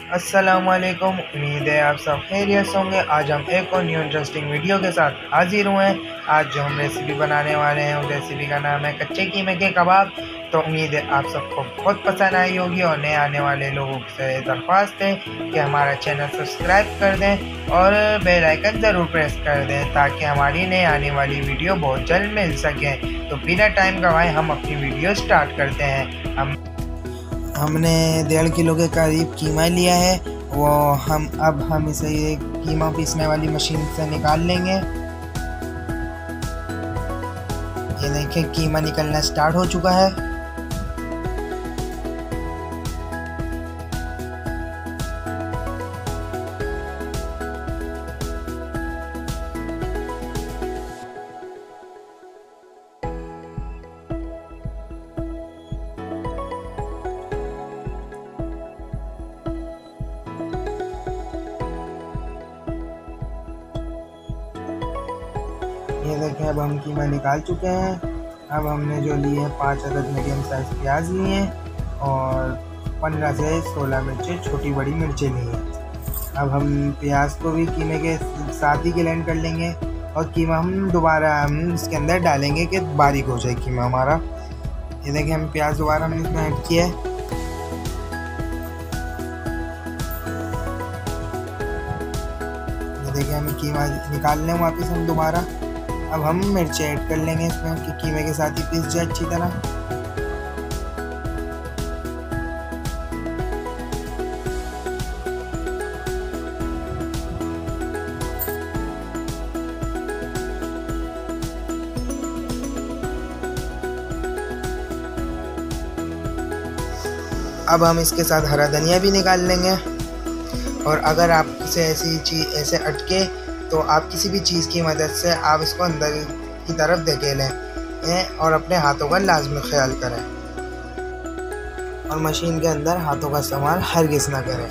अस्सलाम वालेकुम। उम्मीद है आप सब खैरियत से होंगे। आज हम एक और न्यू इंटरेस्टिंग वीडियो के साथ हाजिर हुए हैं। आज जो हम रेसिपी बनाने वाले हैं उस रेसिपी का नाम है कच्चे कीमे के कबाब। तो उम्मीद है आप सबको बहुत पसंद आई होगी और नए आने वाले लोगों से दरख्वास्त है कि हमारा चैनल सब्सक्राइब कर दें और बेल आइकन ज़रूर प्रेस कर दें ताकि हमारी नई आने वाली वीडियो बहुत जल्द मिल सके। तो बिना टाइम गंवाए हम अपनी वीडियो स्टार्ट करते हैं। हमने 1.5 किलो के करीब कीमा लिया है। हम इसे कीमा पीसने वाली मशीन से निकाल लेंगे। ये देखें कीमा निकलना स्टार्ट हो चुका है। ये देखें अब हम कीमा निकाल चुके हैं। अब हमने जो लिए हैं 5 अदद मीडियम साइज प्याज लिए हैं और 15 से 16 मिर्चें छोटी बड़ी मिर्चें ली हैं। अब हम प्याज को भी कीमे के साथ ही ग्राइंड कर लेंगे और कीमा हम दोबारा इसके अंदर डालेंगे कि बारीक हो जाए कीमा हमारा। ये देखें हम प्याज दोबारा हमने इसमें ऐड किया है। ये देखें हम कीमा निकाल लें वापस हम दोबारा। अब हम मिर्ची ऐड कर लेंगे इसमें कि कीमे के साथ ही पीस जाए अच्छी तरह। अब हम इसके साथ हरा धनिया भी निकाल लेंगे। और अगर आपसे ऐसी चीज़ ऐसे अटके तो आप किसी भी चीज़ की मदद से आप इसको अंदर की तरफ धकेल लें और अपने हाथों का लाजमी ख्याल करें और मशीन के अंदर हाथों का इस्तेमाल हरगिज़ ना करें।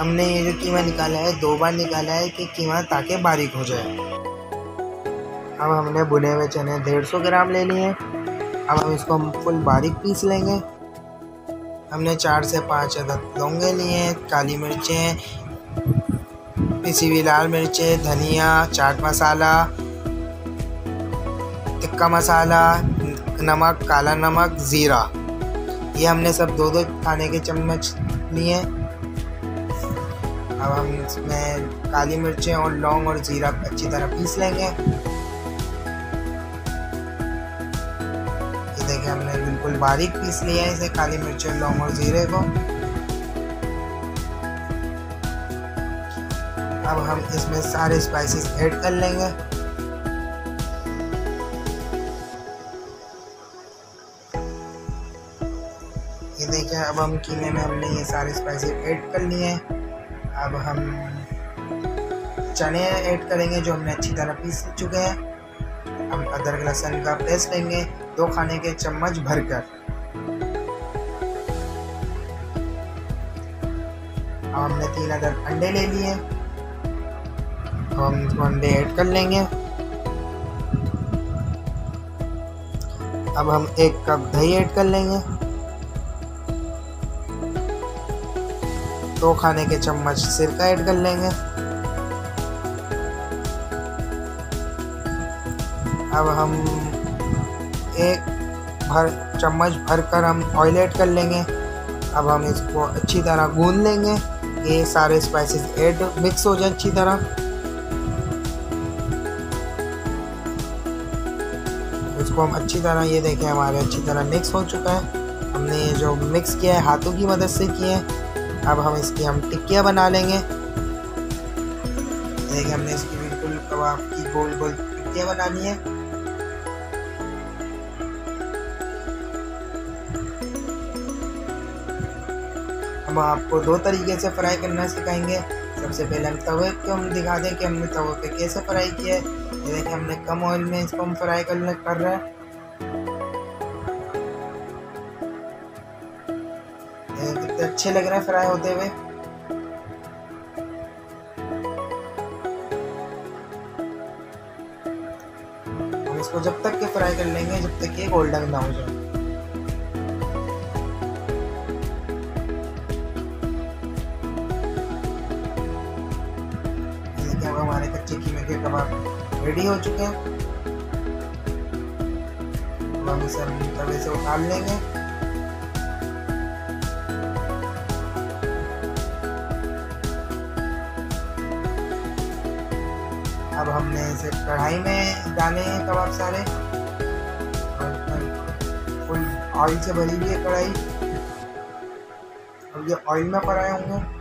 हमने ये जो कीमा निकाला है 2 बार निकाला है कि कीमा ताकि बारीक हो जाए। अब हमने भुने हुए चने 150 ग्राम ले लिए। अब हम इसको फुल बारीक पीस लेंगे। हमने 4 से 5 अदद लौंगे लिए, काली मिर्चें, पिसी हुई लाल मिर्चें, धनिया, चाट मसाला, टिक्का मसाला, नमक, काला नमक, ज़ीरा, ये हमने सब 2-2 खाने के चम्मच लिए। अब हम इसमें काली मिर्चें और लौंग और ज़ीरा अच्छी तरह पीस लेंगे। ये देखिए हमने बिल्कुल बारीक पीस लिया है इसे, काली मिर्चें, लौंग और ज़ीरे को। अब हम इसमें सारे स्पाइसेस ऐड कर लेंगे। ये देखिए अब हम कीमे में हमने ये सारे स्पाइसेस ऐड कर लिए हैं। अब हम चने ऐड करेंगे जो हमने अच्छी तरह पीस चुके हैं। हम अदरक लहसुन का पेस्ट लेंगे 2 खाने के चम्मच भरकर। अब हमने 3 अदद अंडे ले लिए। हम इसको अंडे ऐड कर लेंगे। अब हम 1 कप दही ऐड कर लेंगे। 2 खाने के चम्मच सिरका ऐड कर लेंगे। अब हम 1 चम्मच भरकर हम ऑयल ऐड कर लेंगे। अब हम इसको अच्छी तरह गूंद लेंगे, ये सारे स्पाइसेस ऐड मिक्स हो जाए अच्छी तरह। इसको हम अच्छी तरह, ये देखें हमारे अच्छी तरह मिक्स हो चुका है। हमने ये जो मिक्स किया है हाथों की मदद से किए हैं। अब हम इसकी टिक्कियाँ बना लेंगे। देखिए हमने इसकी बिल्कुल कबाब की गोल गोल टिक्कियाँ बनानी है। हम आपको 2 तरीके से फ्राई करना सिखाएंगे। सबसे पहले हम तवे को हम दिखा दें कि हमने तवे पे कैसे फ्राई किया है। ये देखिए हमने कम ऑयल में इसको हम फ्राई कर रहे हैं। कितने अच्छे लग रहे हैं फ्राई होते हुए। हम इसको जब तक के फ्राई कर लेंगे जब तक ये गोल्डन ना हो जाए। कच्चे कीमे के कबाब रेडी हो चुके हैं। अब हम इसे तवे से उतार लेंगे। अब हमने इसे कढ़ाई में डाले हैं कबाब सारे, और फुल ऑयल से भरी हुई है कढ़ाई। अब ये ऑयल में फ्राई होंगे।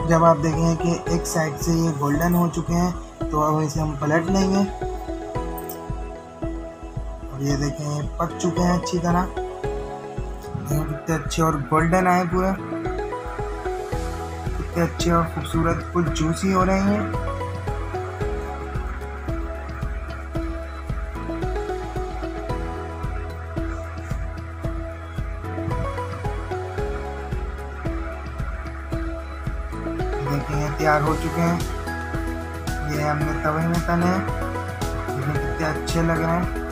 जब आप देखें कि एक साइड से ये गोल्डन हो चुके हैं तो अब इसे हम पलट लेंगे। अब ये देखें पक चुके हैं अच्छी तरह, कितने अच्छे और गोल्डन आए पूरे, कितने अच्छे और खूबसूरत, कुछ जूसी हो रहे हैं। देखें ये तैयार हो चुके हैं। ये हमने तवे में तले हैं, ये कितने अच्छे लग रहे हैं।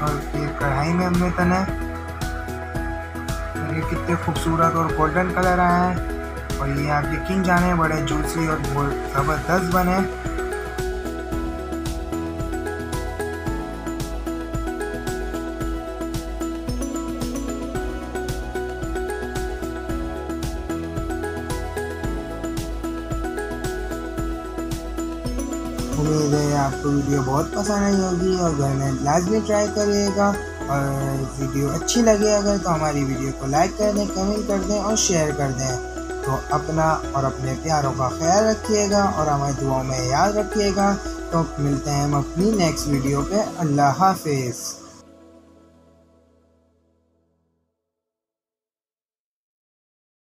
और ये कढ़ाई में हमने तले हैं, ये कितने खूबसूरत और गोल्डन कलर आया है। और ये आप यकीन जाने बड़े जूसी और ज़बरदस्त बने। उम्मीद है आपको वीडियो बहुत पसंद आई होगी और घर में लाजमी ट्राई करिएगा। और वीडियो अच्छी लगे अगर तो हमारी वीडियो को लाइक कर दें, कमेंट कर दें और शेयर कर दें। तो अपना और अपने प्यारों का ख्याल रखिएगा और हमारी दुआओं में याद रखिएगा। तो मिलते हैं हम अपनी नेक्स्ट वीडियो पे। अल्लाह हाफिज़।